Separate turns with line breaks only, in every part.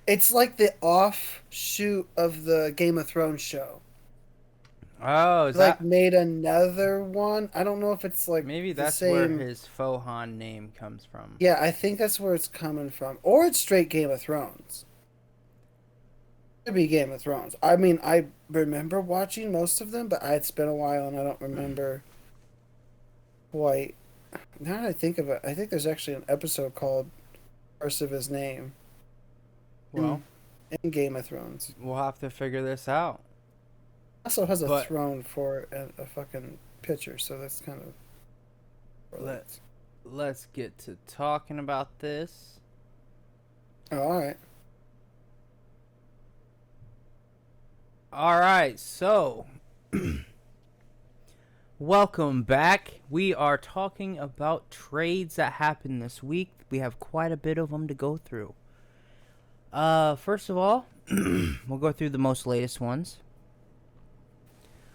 It's like the offshoot of the Game of Thrones show.
Oh, is
Like
that
made another one. I don't know if it's like
maybe
the
that's where
same.
his Fohan name comes from?
Yeah, I think that's where it's coming from, or it's straight Game of Thrones. Could be Game of Thrones. I mean, I remember watching most of them, but it's been a while and I don't remember quite. Now that I think of it, I think there's actually an episode called "First of His Name"
Well,
in, in Game of Thrones.
we'll have to figure this out.
Also has a
But
throne for a fucking picture, so that's kind of
let
relates.
let's get to talking about this.
Oh, all right.
All right, so welcome back. We are talking about trades that happened this week. We have quite a bit of them to go through. First of all, we'll go through the most latest ones.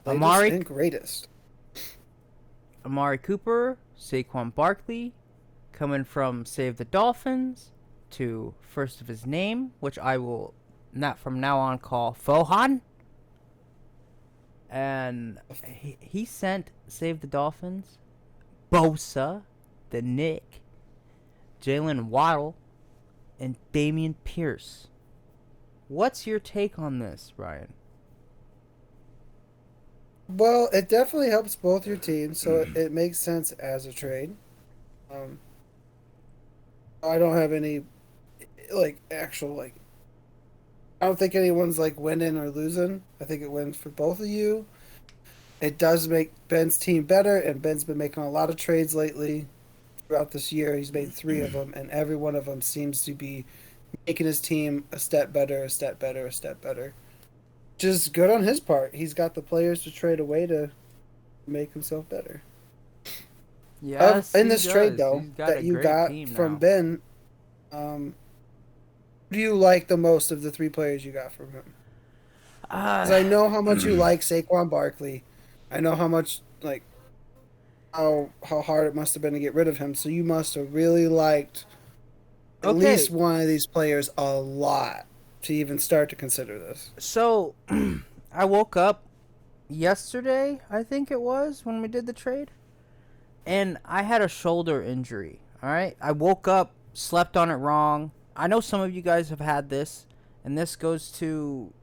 Latest
Amari
and greatest.
Amari Cooper, Saquon Barkley, coming from Save the Dolphins to first of his name, which I will not from now on call Fohan. And he sent Save the Dolphins, Bosa, the Nick, Jalen Waddle, and Damian Pierce. What's your take on this, Ryan?
Well, it definitely helps both your teams, so it makes sense as a trade. Um, I don't have any like actual like. I don't think anyone's like winning or losing. I think it wins for both of you. It does make Ben's team better, and Ben's been making a lot of trades lately. Throughout this year, he's made three of them, and every one of them seems to be making his team a step better, a step better, a step better. Just good on his part. He's got the players to trade away to make himself better. Of
Yes,
in
he
this trade
does.
though
He's got a
that you
great
got
team
from
now.
Ben, who do you like the most of the three players you got from him? Because
Uh,
I know how much you like Saquon Barkley. I know how much like how hard it must have been to get rid of him. So you must have really liked at least
okay,
one of these players a lot to even start to consider this.
so I woke up yesterday, I think it was, when we did the trade, and I had a shoulder injury. All right, I woke up, slept on it wrong. I know some of you guys have had this, and this goes to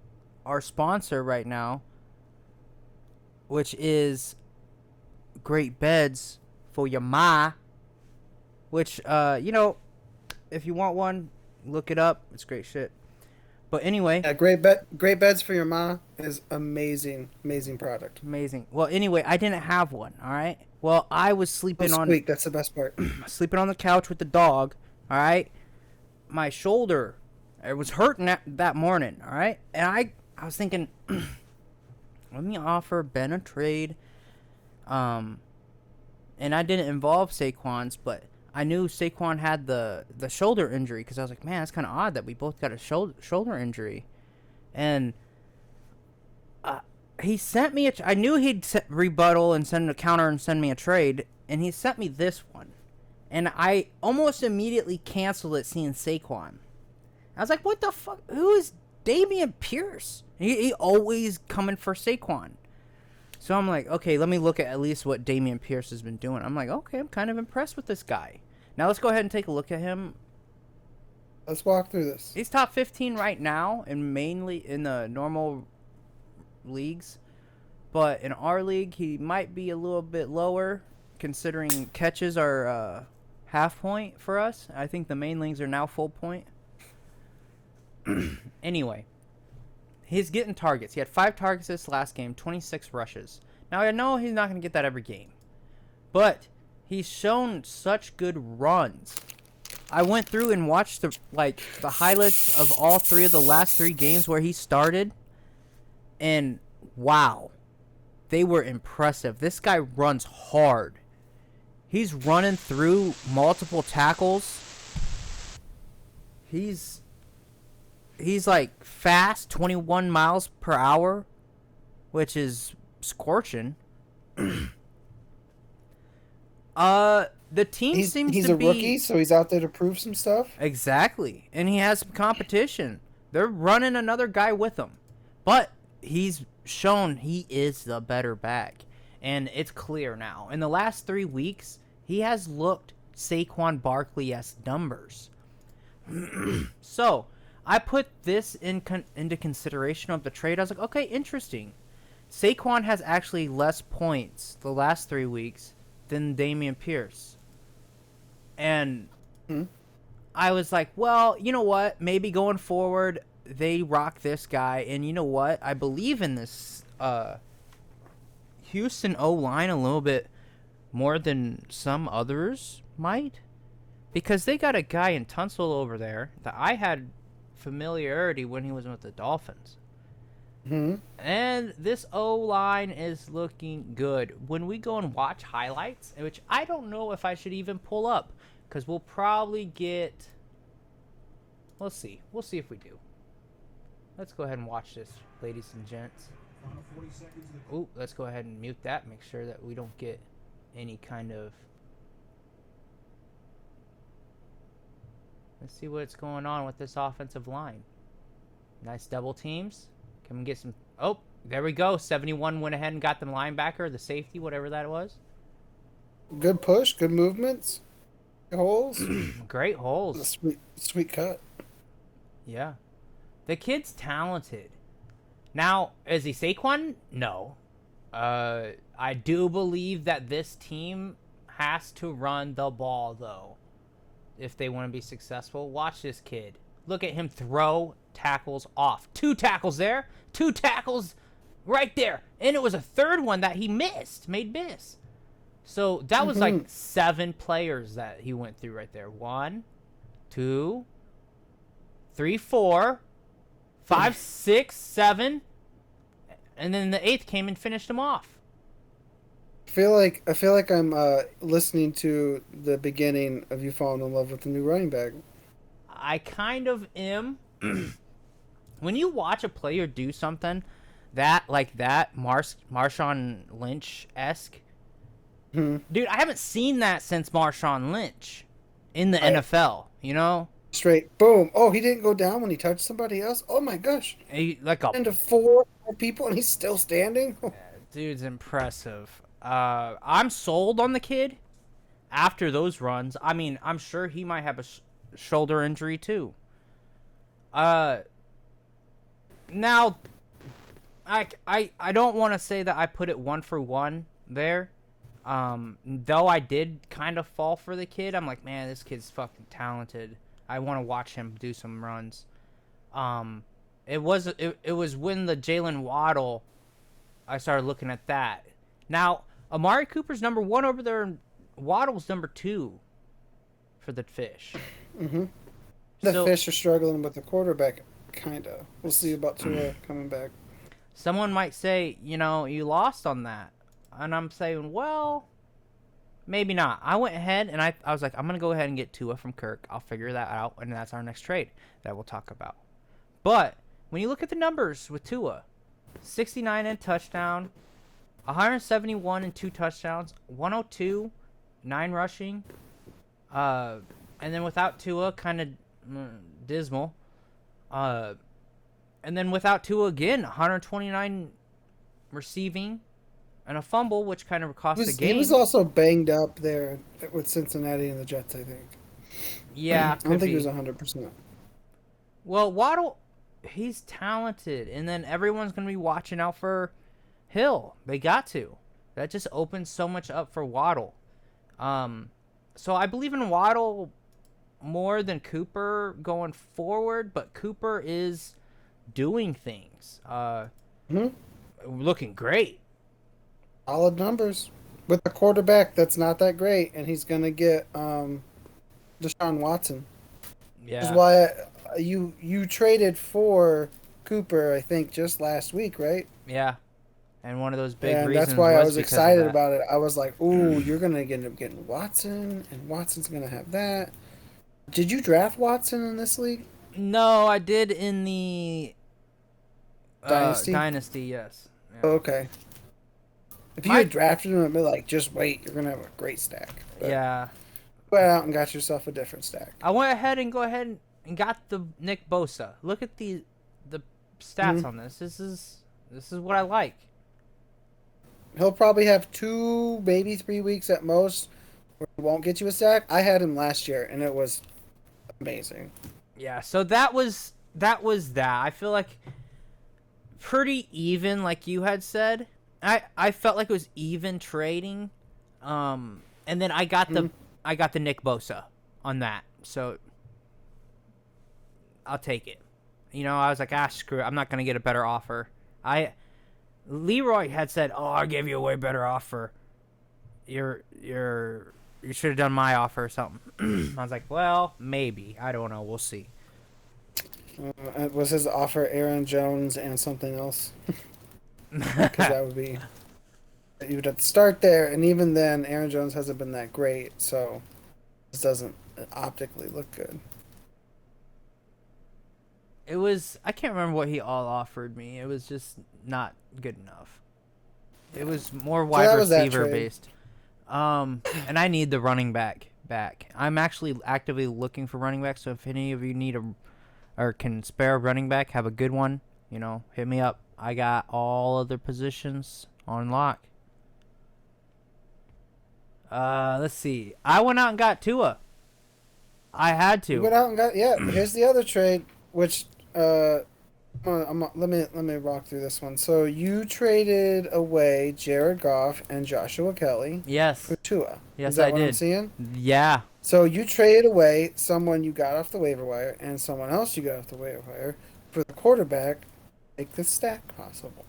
our sponsor right now, which is Great Beds for your ma. Which if you want one, look it up. It's great shit. But anyway,
Yeah, great beds for your ma is amazing, amazing product.
amazing. Well, anyway, I didn't have one. All right. Well, I was
Oh,
sleeping on
squeak, that's the best part.
sleeping on the couch with the dog. All right. My shoulder, it was hurting that morning. All right. And I was thinking, let me offer Ben a trade. Um, and I didn't involve Saquon's, but I knew Saquon had the shoulder injury because I was like, man, that's kind of odd that we both got a shoulder injury, and uh, he sent me I knew he'd rebuttal and send a counter and send me a trade, and he sent me this one, and I almost immediately canceled it seeing Saquon. I was like, what the fuck? Who is Damian Pierce? He always coming for Saquon. So I'm like, okay, let me look at least what Damian Pierce has been doing. I'm like, okay, I'm kind of impressed with this guy. Now let's go ahead and take a look at him.
Let's walk through this.
He's top 15 right now, and mainly in the normal leagues. But in our league, he might be a little bit lower, considering catches are half point for us. I think the main leagues are now full point. Anyway, he's getting targets. He had 5 targets this last game, 26 rushes. Now, I know he's not going to get that every game, but he's shown such good runs. I went through and watched the highlights of all 3 of the last 3 games where he started, and wow, they were impressive. This guy runs hard. He's running through multiple tackles. He's like fast, 21 miles per hour, which is scorching. The team seems
He's
to
a
be
rookie, so he's out there to prove some stuff.
exactly, and he has some competition. They're running another guy with him. But he's shown he is the better back. And it's clear now. In the last 3 weeks, he has looked Saquon Barkley-esque numbers. So, I put this into consideration of the trade. I was like, okay, interesting. Saquon has actually less points the last 3 weeks than Damian Pierce. And I was like, well, you know what? Maybe going forward, they rock this guy. And you know what? I believe in this Houston O-line a little bit more than some others might. Because they got a guy in Tunsil over there that I had familiarity when he was with the Dolphins. And this O-line is looking good. When we go and watch highlights, which I don't know if I should even pull up, because we'll probably get... Let's see. We'll see if we do. Let's go ahead and watch this, ladies and gents. Ooh, let's go ahead and mute that. Make sure that we don't get any kind of... Let's see what's going on with this offensive line. Nice double teams. Can we get some... Oh, there we go. 71 went ahead and got the linebacker, the safety, whatever that was.
Good push, good movements. Holes.
Great holes.
Sweet cut.
Yeah. The kid's talented. Now, is he Saquon? No. I do believe that this team has to run the ball, though, if they want to be successful. Watch this kid. Look at him throw tackles off. 2 tackles there. 2 tackles right there. And it was a third one that he made miss. So that was like 7 players that he went through right there. 1, 2, 3, 4, 5, 6, 7. And then the 8th came and finished him off.
I feel like I'm listening to the beginning of you falling in love with the new running back.
I kind of am. When you watch a player do something like that, Marshawn Lynch-esque, dude, I haven't seen that since Marshawn Lynch in the NFL, you know?
Straight, boom. Oh, he didn't go down when he touched somebody else? Oh, my gosh.
Into
4 people, and he's still standing?
Dude's impressive. I'm sold on the kid after those runs. I mean, I'm sure he might have a shoulder injury too. Now, I don't want to say that I put it 1 for 1 there. Though I did kind of fall for the kid. I'm like, man, this kid's fucking talented. I want to watch him do some runs. It was when the Jalen Waddle, I started looking at that. Now, Amari Cooper's number 1 over there, and Waddle's number 2 for the Fish.
The Fish are struggling with the quarterback, kind of. We'll see about Tua coming back.
Someone might say, you lost on that. And I'm saying, well, maybe not. I went ahead, and I was like, I'm going to go ahead and get Tua from Kirk. I'll figure that out, and that's our next trade that we'll talk about. But when you look at the numbers with Tua, 69 and touchdown, 171 and 2 touchdowns, 102, 9 rushing, and then without Tua, kind of dismal. And then without Tua again, 129 receiving, and a fumble, which kind of cost the game.
He was also banged up there with Cincinnati and the Jets, I think.
Yeah,
I don't think he was 100%.
Well, Waddle, he's talented, and then everyone's going to be watching out for Hill. They got to. That just opens so much up for Waddle. So I believe in Waddle more than Cooper going forward, but Cooper is doing things. Looking great.
Solid numbers. With a quarterback that's not that great, and he's going to get Deshaun Watson.
Yeah.
Which is why you traded for Cooper, I think, just last week, right?
Yeah. And one of those big reasons
that's why I was excited about it. I was like, ooh, you're going to end up getting Watson, and Watson's going to have that. Did you draft Watson in this league?
No, I did in the Dynasty, yes. Yeah.
Oh, okay. If you had drafted him, I'd be like, just wait, you're going to have a great stack. But
yeah.
Went out and got yourself a different stack.
I went ahead and and got the Nick Bosa. Look at the stats on this. This is what I like.
He'll probably have 2, maybe 3 weeks at most where he won't get you a sack. I had him last year, and it was amazing.
Yeah, so that was that. I feel like pretty even, like you had said. I felt like it was even trading. And then I got the Nick Bosa on that. So I'll take it. I was like, screw it. I'm not going to get a better offer. Leroy had said, "Oh, I'll give you a way better offer. You should have done my offer or something." I was like, "Well, maybe. I don't know. We'll see."
Was his offer Aaron Jones and something else? Because that would be... You would have to start there, and even then, Aaron Jones hasn't been that great, so this doesn't optically look good.
It was... I can't remember what he all offered me. It was just not good enough. It was more wide receiver based. And I need the running back back. I'm actually actively looking for running back, so if any of you need or can spare a running back, have a good one, hit me up. I got all other positions on lock. Let's see. I went out and got Tua. I had to.
You went out and got... Yeah, here's the other trade, which... let me walk through this one. So you traded away Jared Goff and Joshua Kelly.
Yes.
For Tua.
Yes,
Is that
I
what
did.
I'm seeing?
Yeah.
So you traded away someone you got off the waiver wire and someone else you got off the waiver wire for the quarterback. Make the stack possible.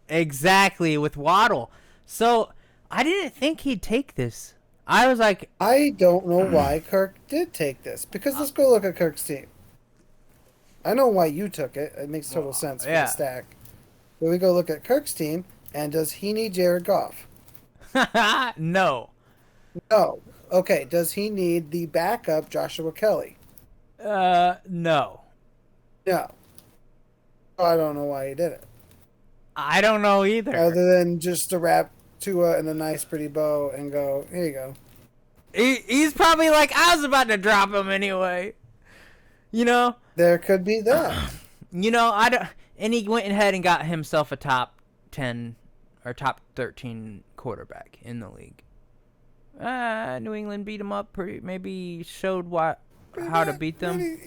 Exactly, with Waddle. So I didn't think he'd take this. I was like,
I don't know why Kirk did take this, because let's go look at Kirk's team. I know why you took it. It makes total sense for the stack. But we go look at Kirk's team, and does he need Jared Goff?
No.
No. Okay, does he need the backup Joshua Kelly?
No.
No. I don't know why he did it.
I don't know either.
Other than just to wrap Tua in a nice pretty bow and go, here you go.
He's probably like, I was about to drop him anyway.
There could be that.
I don't. And he went ahead and got himself a top 10 or top 13 quarterback in the league. New England beat him up maybe showed how to beat them.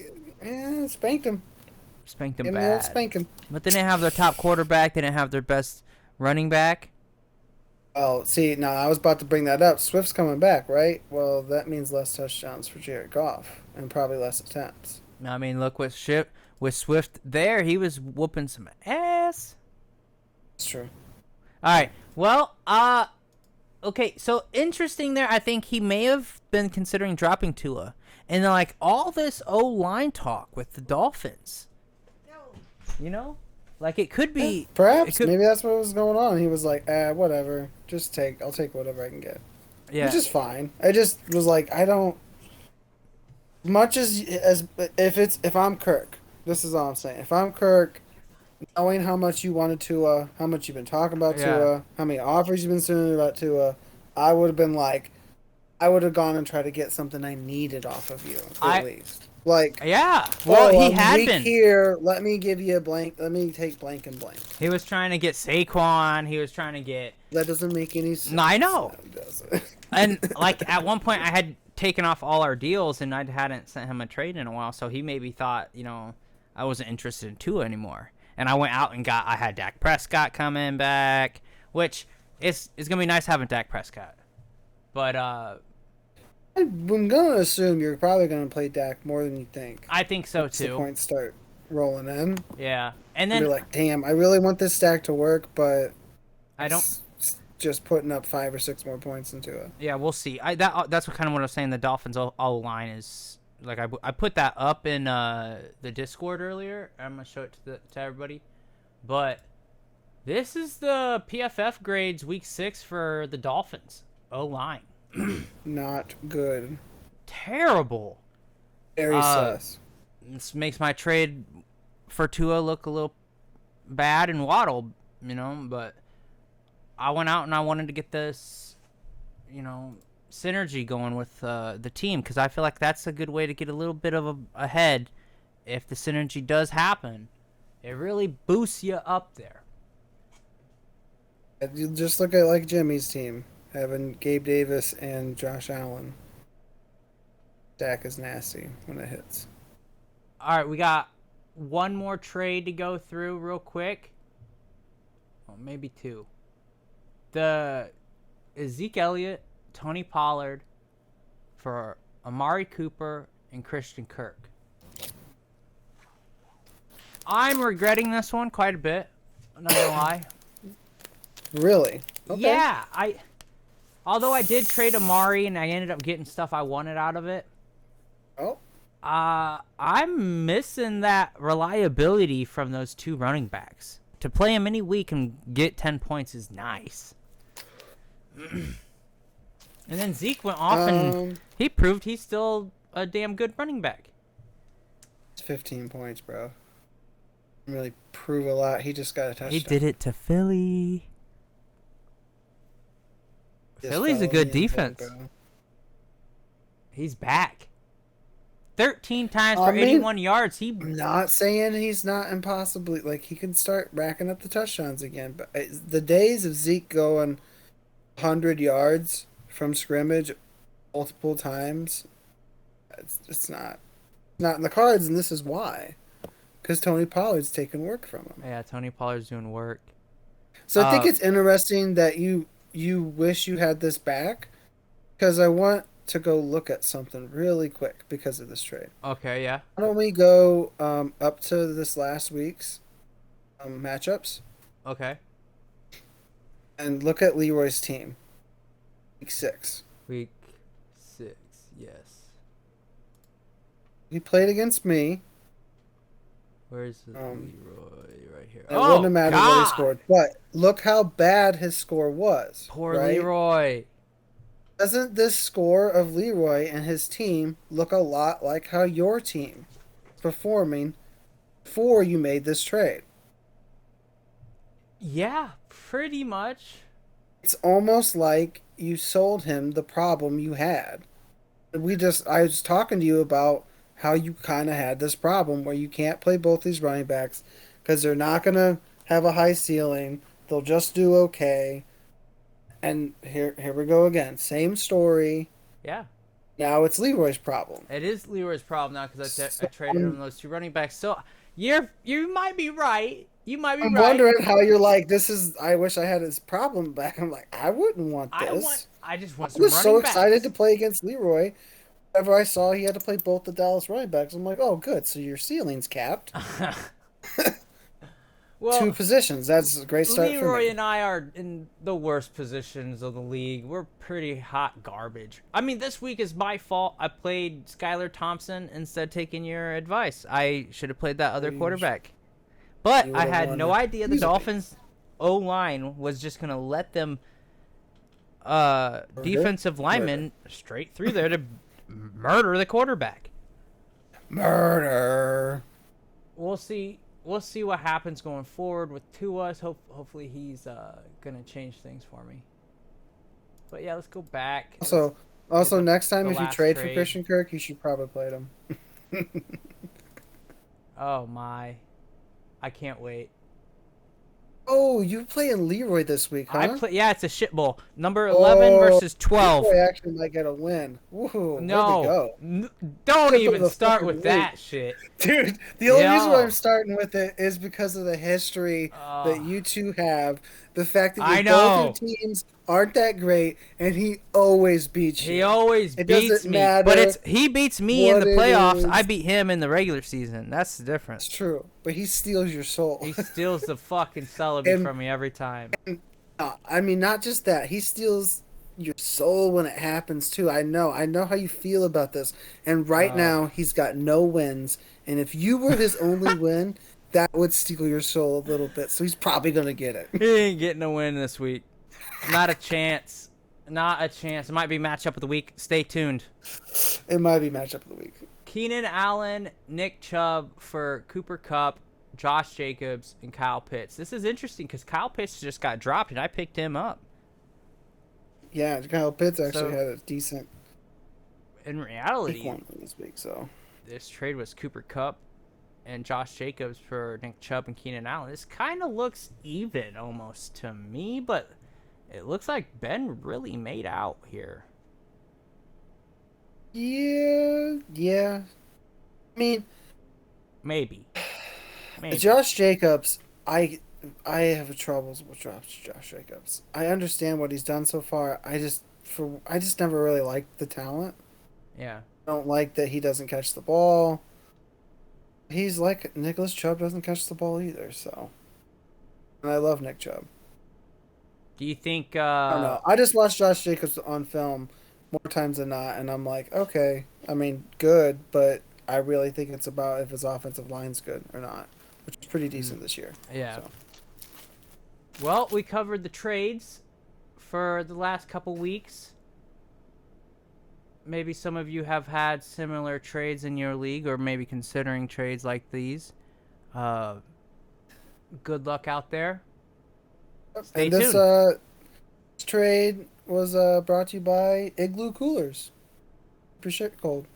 Yeah, spanked him.
Spanked them
Give him
bad.
the old spanking.
But they didn't have their top quarterback. They didn't have their best running back.
Oh, see, now I was about to bring that up. Swift's coming back, right? Well, that means less touchdowns for Jared Goff and probably less attempts.
I mean, look with Swift there. He was whooping some ass.
That's true.
All right. Well, okay. So interesting there. I think he may have been considering dropping Tua, and then, like all this O-line talk with the Dolphins. Like it could be.
Perhaps maybe that's what was going on. He was like, whatever. I'll take whatever I can get.
Yeah.
Which is fine. I just was like, I don't. Much as if I'm Kirk, this is all I'm saying. If I'm Kirk, knowing how much you wanted Tua, how much you've been talking about Tua, how many offers you've been sending about Tua, I would have been like, I would have gone and tried to get something I needed off of you at least. Like,
yeah. Well, he had been
here. Let me give you a blank. Let me take blank and blank.
He was trying to get Saquon. He was trying to get.
That doesn't make any sense.
No, I know.
No, it doesn't.
And like at one point, I had taken off all our deals, and I hadn't sent him a trade in a while. So he maybe thought, I wasn't interested in Tua anymore. And I went out and I had Dak Prescott coming back, which it's gonna be nice having Dak Prescott. But
I'm gonna assume you're probably gonna play Dak more than you think.
I think so
Once
too.
The points start rolling in.
Yeah, and then
you're like, damn, I really want this stack to work, but
I don't.
Just putting up 5 or 6 more points into it.
Yeah, we'll see. That's what kind of what I was saying. The Dolphins all line is like I put that up in the Discord earlier. I'm gonna show it to everybody, but this is the PFF grades week 6 for the Dolphins O line.
Not good.
Terrible.
Very sus.
This makes my trade for Tua look a little bad and Waddle, but I went out and I wanted to get this, synergy going with the team because I feel like that's a good way to get a little bit of ahead if the synergy does happen, it really boosts you up there.
You just look at like Jimmy's team, having Gabe Davis and Josh Allen. Dak is nasty when it hits.
All right, we got one more trade to go through real quick. Well, maybe two. The Ezekiel Elliott, Tony Pollard for Amari Cooper and Christian Kirk. I'm regretting this one quite a bit. I'm not gonna lie.
Really? Okay.
Yeah, although I did trade Amari and I ended up getting stuff I wanted out of it.
Oh.
I'm missing that reliability from those two running backs. To play him any week and get 10 points is nice. And then Zeke went off and he proved he's still a damn good running back.
15 points, bro. Didn't really prove a lot. He just got a touchdown.
He did it to Philly. Philly's a good defense. He's back. 13 times for 81 yards.
I'm not saying he's not impossibly, like, he can start racking up the touchdowns again. But the days of Zeke going 100 yards from scrimmage multiple times, it's not in the cards, and this is why. Because Tony Pollard's taking work from him.
Yeah, Tony Pollard's doing work.
So I think it's interesting that you wish you had this back, because I want to go look at something really quick because of this trade.
Okay, yeah.
Why don't we go up to this last week's matchups?
Okay.
And look at Leroy's team. Week 6.
Week 6, yes.
He played against me.
Where's Leroy? Right here.
It wouldn't have mattered what he scored. But look how bad his score was.
Poor
right?
Leroy.
Doesn't this score of Leroy and his team look a lot like how your team is performing before you made this trade?
Yeah, pretty much.
It's almost like you sold him the problem you had. I was talking to you about how you kind of had this problem where you can't play both these running backs because they're not going to have a high ceiling. They'll just do okay. And here we go again. Same story.
Yeah.
Now it's Leroy's problem.
It is Leroy's problem now because I traded him those two running backs. So you might be right. You might be right.
I'm wondering how you're like, I wish I had his problem back. I'm like, I wouldn't want this.
I just want
I
some
was
running
so
backs.
excited to play against Leroy. Whenever I saw he had to play both the Dallas running backs, I'm like, oh, good. So your ceiling's capped.
Well,
2 positions. That's a great start for me.
Leroy and I are in the worst positions of the league. We're pretty hot garbage. I mean, this week is my fault. I played Skylar Thompson instead of taking your advice. I should have played that other quarterback. But I had no idea the Dolphins' O-line was just going to let them defensive linemen straight through there to murder the quarterback.
Murder.
We'll see what happens going forward with Tua. Hopefully he's gonna change things for me. But yeah, let's go back.
Also, next time if you trade for Christian Kirk, you should probably play him.
Oh my, I can't wait.
Oh, you playing Leroy this week, huh?
Yeah, it's a shit bowl. Number 11 versus 12.
Leroy actually might get a win. Woohoo,
no, don't even start with that shit.
Dude, the only reason why I'm starting with it is because of the history that you two have. The fact that both your teams aren't that great, and he always beats you.
He always beats me. But he beats me in the playoffs. I beat him in the regular season. That's the difference.
It's true. But he steals your soul.
He steals the fucking celery from me every time.
I mean, not just that. He steals your soul when it happens, too. I know how you feel about this. And right now, he's got no wins. And if you were his only win, that would steal your soul a little bit. So he's probably going to get it.
He ain't getting a win this week. Not a chance. Not a chance. It might be matchup of the week. Stay tuned.
It might be matchup of the week.
Keenan Allen, Nick Chubb for Cooper Kupp, Josh Jacobs, and Kyle Pitts. This is interesting because Kyle Pitts just got dropped, and I picked him up.
Yeah, Kyle Pitts actually had a decent
in reality
week 1 this week. So
this trade was Cooper Kupp and Josh Jacobs for Nick Chubb and Keenan Allen. This kind of looks even almost to me, but it looks like Ben really made out here.
Yeah, yeah. I mean,
Maybe. Maybe.
Josh Jacobs, I have troubles with Josh Jacobs. I understand what he's done so far. I just never really liked the talent.
Yeah.
I don't like that he doesn't catch the ball. He's like Nicholas Chubb doesn't catch the ball either, so. And I love Nick Chubb.
Do you think
I don't know. I just watched Josh Jacobs on film more times than not, and I'm like, okay, I mean, good, but I really think it's about if his offensive line's good or not, which is pretty decent this year.
yeah.
So.
Well, we covered the trades for the last couple weeks. Maybe some of you have had similar trades in your league, or maybe considering trades like these. Good luck out there. Stay
And this
tuned.
trade was brought to you by Igloo Coolers. Appreciate it, cold.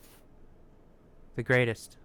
The greatest.